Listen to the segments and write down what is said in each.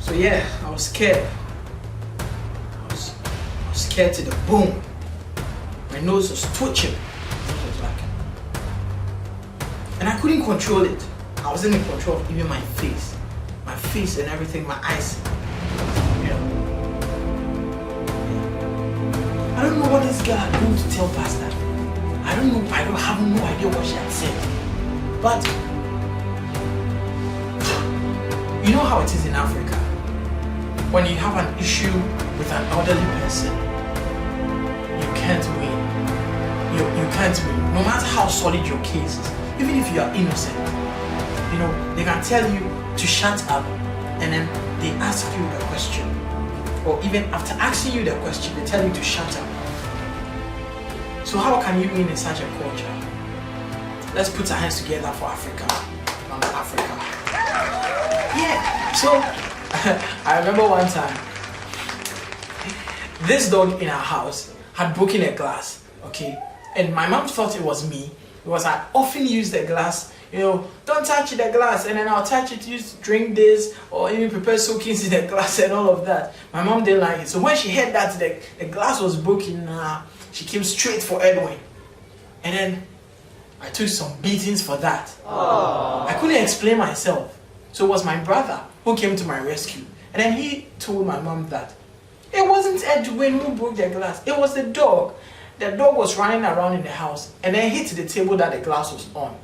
So yeah, I was scared. I was scared to the bone. My nose was twitching. It was like, and I couldn't control it. I wasn't in control of even my face and everything, my eyes. Yeah. I don't know what this girl had going to tell Pastor. I don't know. I don't have no idea what she had said. But you know how it is in Africa. When you have an issue with an elderly person, you can't win. You can't win. No matter how solid your case is, even if you are innocent, you know, they can tell you to shut up and then they ask you the question. Or even after asking you the question, they tell you to shut up. So how can you win in such a culture? Let's put our hands together for Africa. Africa. Yeah. So I remember one time, this dog in our house had broken a glass, okay? And my mom thought it was me because I often use the glass, you know, don't touch the glass, and then I'll touch it, use to drink this, or even prepare soakings in the glass and all of that. My mom didn't like it. So when she heard that the glass was broken, she came straight for Edwin. And then I took some beatings for that. Aww. I couldn't explain myself. So it was my brother who came to my rescue. And then he told my mom that it wasn't Edwin who broke the glass, it was the dog. The dog was running around in the house and then hit the table that the glass was on.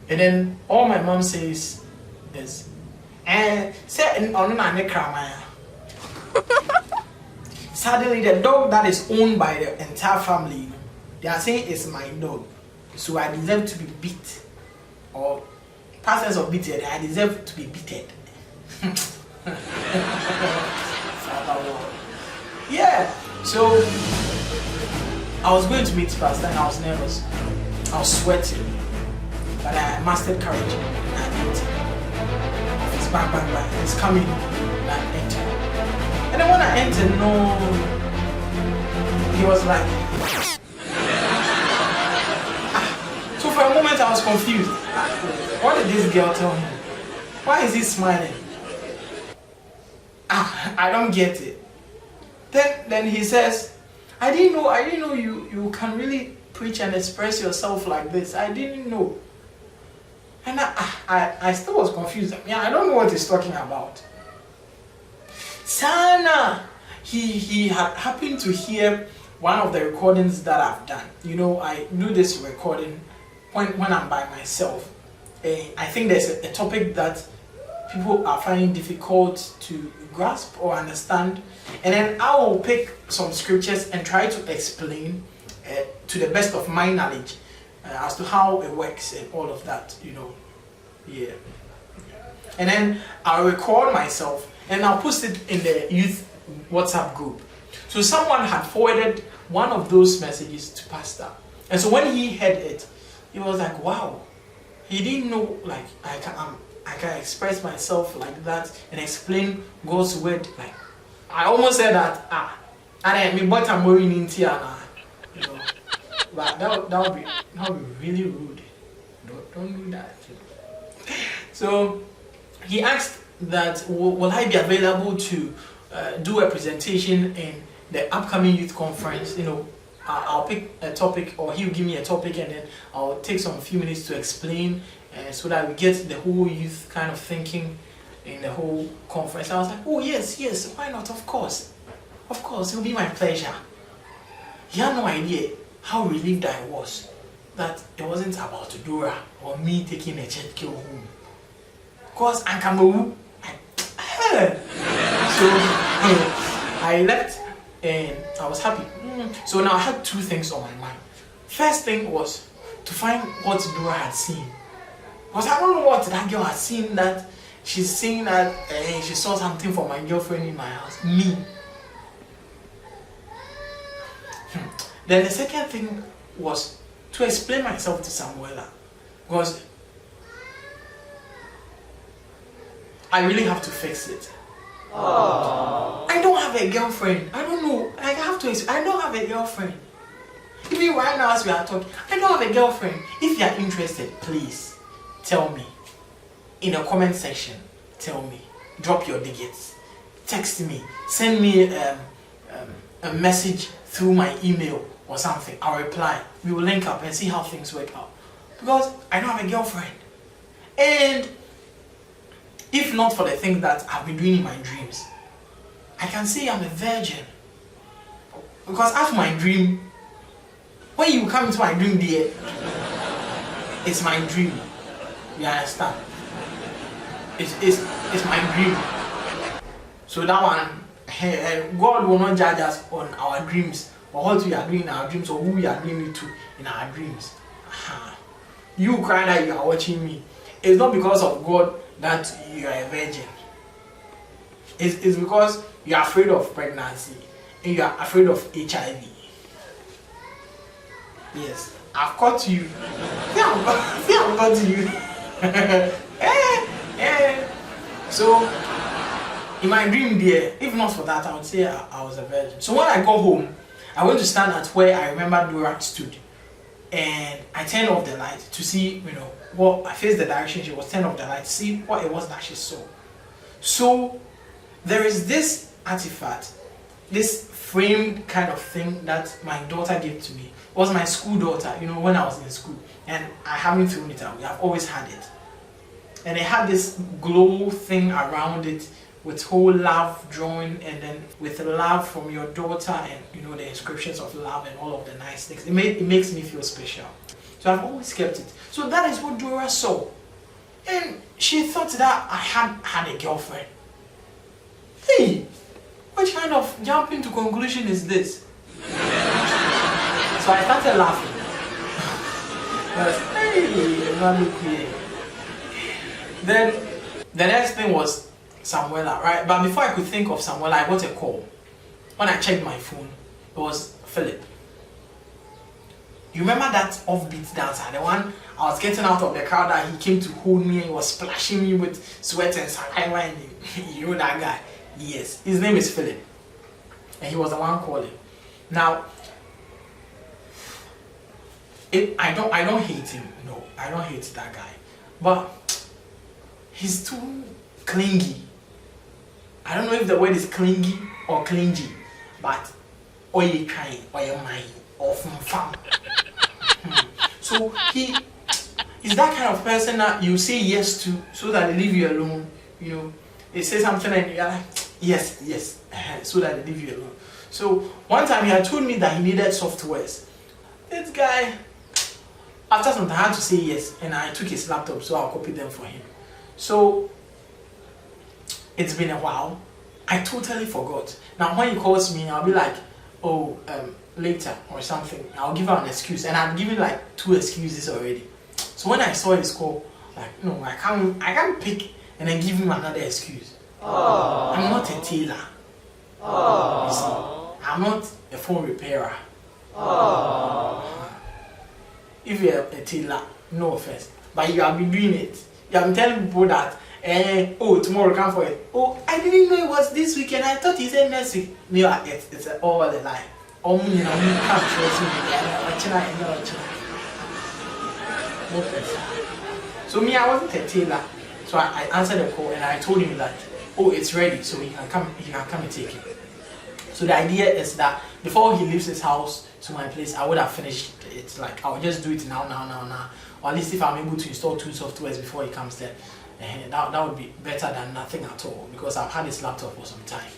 And then all my mom says is, and suddenly the dog that is owned by the entire family, they are saying it's my dog. So I deserve to be beat. Or past tense of beaten, I deserve to be beaten. Yeah. So I was going to meet Pastor and I was nervous. I was sweating. But I mastered courage and I entered. Office, bang, bang, bang. It's coming. And I entered. And then when I entered, no, he was like, So for a moment I was confused. What did this girl tell him? Why is he smiling? I don't get it. Then he says, I didn't know you can really preach and express yourself like this. I didn't know. And I still was confused. Yeah, I don't know what he's talking about. Sana, he had happened to hear one of the recordings that I've done. You know, I do this recording when I'm by myself. I think there's a topic that people are finding difficult to grasp or understand, and then I will pick some scriptures and try to explain to the best of my knowledge as to how it works and all of that, you know. Yeah. And then I'll record myself and I'll post it in the youth WhatsApp group. So someone had forwarded one of those messages to Pastor, and so when he heard it, he was like, wow, he didn't know, like, I can express myself like that and explain God's word. Like, I almost said that, and I but I'm worrying in Tiana, you know. But that would be really rude. Don't do that. So he asked that will I be available to do a presentation in the upcoming youth conference. You know, I'll pick a topic, or he'll give me a topic, and then I'll take some few minutes to explain, so that we get the whole youth kind of thinking in the whole conference. I was like, oh yes, why not? Of course, it will be my pleasure. He had no idea how relieved I was that it wasn't about Dora or me taking a jet kill home. Cause I can move. So I left and I was happy. So now I had two things on my mind. First thing was to find what Dora had seen. Because I don't know what that girl had seen, that she's saying that she saw something for my girlfriend in my house. Me. Then the second thing was to explain myself to Samuela. Because I really have to fix it. Aww. I don't have a girlfriend. I don't know. I don't have a girlfriend. Even right now as we are talking, I don't have a girlfriend. If you are interested, please tell me in the comment section. Tell me. Drop your digits. text me, send me a message through my email or something, I'll reply. We will link up and see how things work out. Because I don't have a girlfriend. And if not for the things that I've been doing in my dreams, I can say I'm a virgin. Because after my dream, when you come into my dream there, it's my dream. You understand? It's my dream. So that one, God will not judge us on our dreams, or what we are doing in our dreams, or who we are doing it to in our dreams. You cry that you are watching me. It's not because of God that you are a virgin. It's because you are afraid of pregnancy and you are afraid of HIV. Yes, I've caught you. I've got you. So, in my dream there, if not for that, I would say I was a virgin. So when I got home, I went to stand at where I remember Dora stood. And I turned off the light to see, I faced the direction she was, turned off the light to see what it was that she saw. So, there is this artifact, this framed kind of thing that my daughter gave to me. It was my school daughter, when I was in school. And I haven't thrown it away, I've always had it. And it had this glow thing around it with whole love drawing, and then with love from your daughter, and the inscriptions of love and all of the nice things. It makes me feel special. So I've always kept it. So that is what Dora saw. And she thought that I had a girlfriend. Hey, what kind of jumping to conclusion is this? So I started laughing. Hey, then the next thing was Samuela, right? But before I could think of Samuela, I got a call. When I checked my phone, it was Philip. You remember that offbeat dancer, the one I was getting out of the car that he came to hold me and he was splashing me with sweat and saliva, and you know that guy? Yes, his name is Philip, and he was the one calling. Now, I don't hate him. No, I don't hate that guy, but he's too clingy. I don't know if the word is clingy or clingy, but or you trying or you mind or from. So he's that kind of person that you say yes to so that they leave you alone. They say something and you're like, yes, so that they leave you alone. So one time he had told me that he needed softwares. This guy, after some time, I had to say yes, and I took his laptop, so I'll copy them for him. So it's been a while. I totally forgot. Now when he calls me, I'll be like, later or something. I'll give her an excuse, and I've given like 2 excuses already. So when I saw his call, like, no, I can't pick and then give him another excuse. Aww. I'm not a tailor. Aww. You see, I'm not a phone repairer. Aww. If you're a tailor, no offense, but you have been doing it. You have been telling people that, tomorrow come for it. Oh, I didn't know it was this weekend. I thought he said next week. No, it's all a lie. So me, I wasn't a tailor. So I answered the call and I told him that, it's ready, so he can come and take it. So the idea is that before he leaves his house to my place, I would have finished it. Like, I'll just do it now. Or at least if I'm able to install 2 softwares before he comes there, that would be better than nothing at all, because I've had his laptop for some time.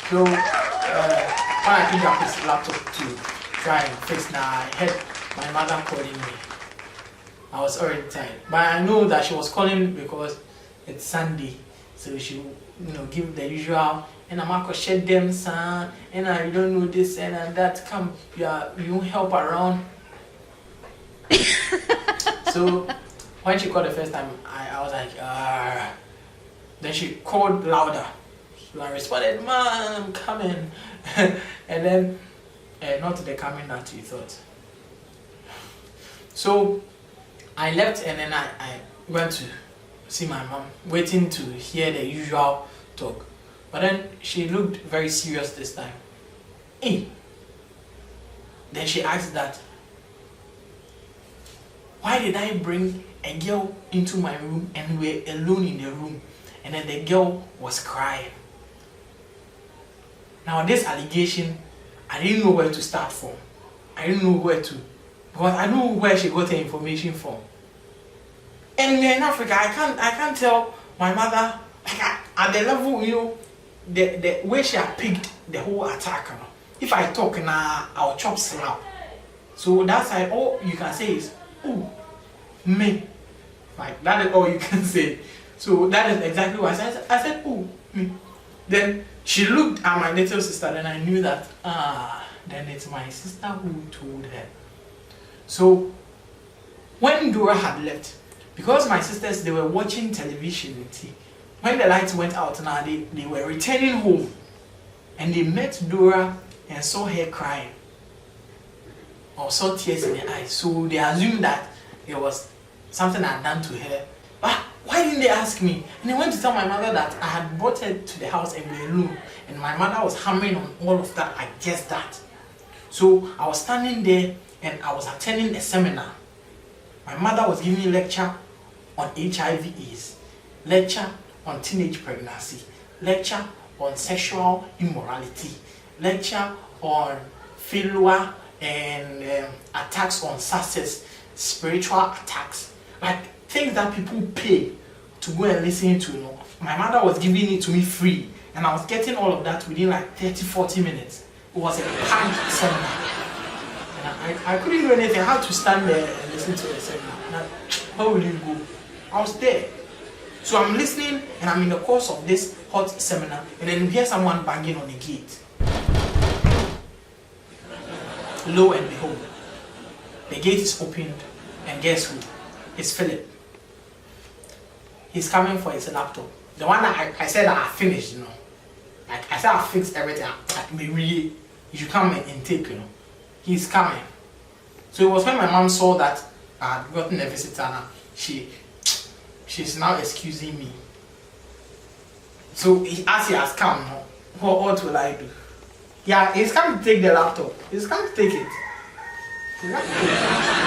So when I picked up his laptop to try and fix, now I heard my mother calling me. I was already tired, but I know that she was calling because it's Sunday, so she will, give the usual. And I'm going to shed them, son, and I don't know this and that. Come, you won't help around. So when she called the first time, I was like, Then she called louder. So I responded, man, I'm coming. And then, not the coming that you thought. So I left, and then I went to see my mom, waiting to hear the usual talk. But then she looked very serious this time. Hey. Then she asked that, why did I bring a girl into my room and we're alone in the room? And then the girl was crying. Now this allegation, I didn't know where to start from. I didn't know where to, because I know where she got the information from. And in Africa, I can't tell my mother, like at the level, you know, the way she had picked the whole attack. You know. If I talk now, I'll chop slap. So that's like all you can say is, oh, me. Like that is all you can say. So that is exactly what I said. I said, oh, me. Then she looked at my little sister, and I knew that then it's my sister who told her. So when Dora had left, because my sisters, they were watching television, see, when the lights went out now, they were returning home, and they met Dora and saw her crying or saw tears in her eyes. So they assumed that it was something I had done to her. But why didn't they ask me? And they went to tell my mother that I had brought her to the house and we were alone, and my mother was hammering on all of that against that. So I was standing there and I was attending a seminar. My mother was giving me a lecture on HIV/AIDS, lecture on teenage pregnancy, lecture on sexual immorality, lecture on failure and attacks on success, spiritual attacks, like things that people pay to go and listen to. You know, my mother was giving it to me free, and I was getting all of that within like 30-40 minutes. It was a packed seminar, and I couldn't do anything. I had to stand there and listen to the seminar. Now, where will you go? I was there. So I'm listening, and I'm in the course of this hot seminar, and then you hear someone banging on the gate. Lo and behold, the gate is opened, and guess who? It's Philip. He's coming for his laptop. The one that I said that I finished, you know. Like I said I fixed everything. Like maybe you should come and take, you know. He's coming. So it was when my mom saw that I had gotten a visitor now. She's now excusing me. So as he has come, what will I do? Yeah, he's come to take the laptop. He's come to take it. He's come to take it.